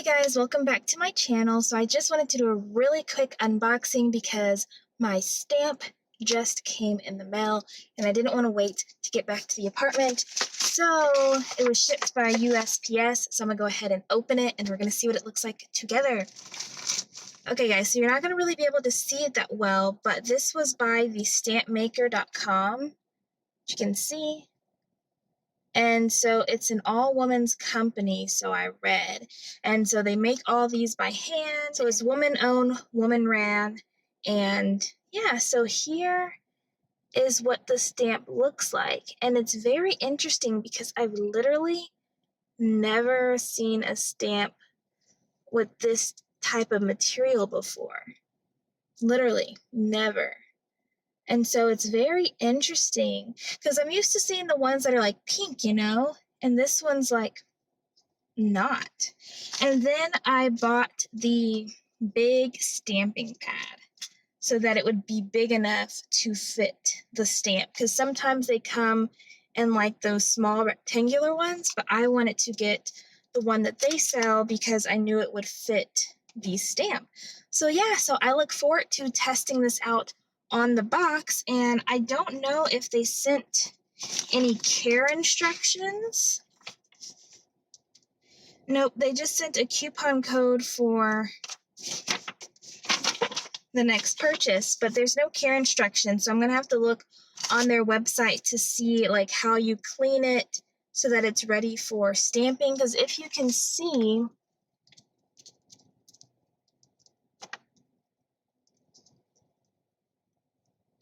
Hey guys, welcome back to my channel. So I just wanted to do a really quick unboxing because my stamp just came in the mail and I didn't want to wait to get back to the apartment. So it was shipped by USPS. So I'm gonna go ahead and open it and we're gonna see what it looks like together. Okay guys, so you're not gonna really be able to see it that well, but this was by the stampmaker.com, which you can see. And so it's an all-women's company, so I read. And so they make all these by hand. So it's woman-owned, woman-ran. And yeah, so here is what the stamp looks like. And it's very interesting because I've literally never seen a stamp with this type of material before. Literally, never. And so it's very interesting because I'm used to seeing the ones that are like pink, and this one's like not. And then I bought the big stamping pad so that it would be big enough to fit the stamp, because sometimes they come in like those small rectangular ones, but I wanted to get the one that they sell because I knew it would fit the stamp. So yeah, so I look forward to testing this out on the box, and I don't know if they sent any care instructions. Nope, they just sent a coupon code for the next purchase, but there's no care instructions, so I'm gonna have to look on their website to see like how you clean it so that it's ready for stamping, because if you can see,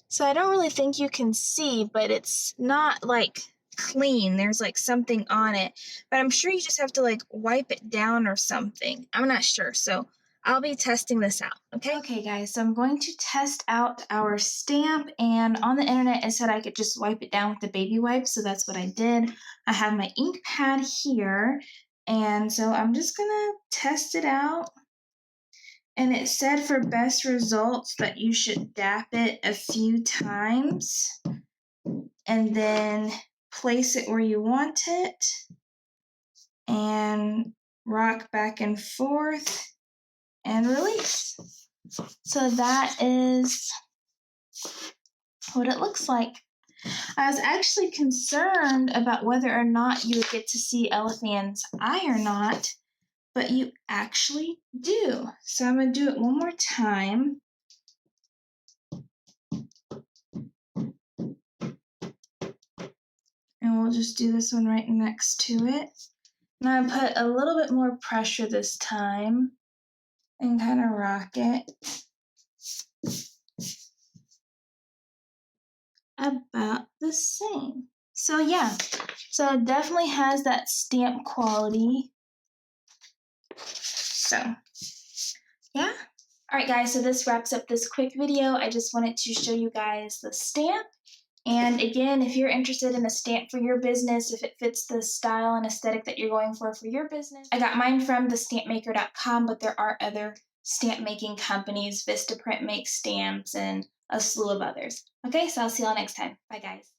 so I don't really think you can see, but it's not like clean. There's like something on it, but I'm sure you just have to like wipe it down or something. I'm not sure, so I'll be testing this out, okay? Okay guys, so I'm going to test out our stamp, and on the internet it said I could just wipe it down with the baby wipes, so that's what I did. I have my ink pad here, and so I'm just gonna test it out. And it said for best results that you should dap it a few times and then place it where you want it and rock back and forth and release. So that is what it looks like. I was actually concerned about whether or not you would get to see Elefan's eye or not, but you actually do. So I'm going to do it one more time. And we'll just do this one right next to it. Now I put a little bit more pressure this time and kind of rock it. About the same. So yeah, so it definitely has that stamp quality. So yeah. Alright guys, so this wraps up this quick video. I just wanted to show you guys the stamp. And again, if you're interested in a stamp for your business, if it fits the style and aesthetic that you're going for your business, I got mine from thestampmaker.com, but there are other stamp making companies. Vistaprint makes stamps and a slew of others. Okay, so I'll see y'all next time. Bye guys.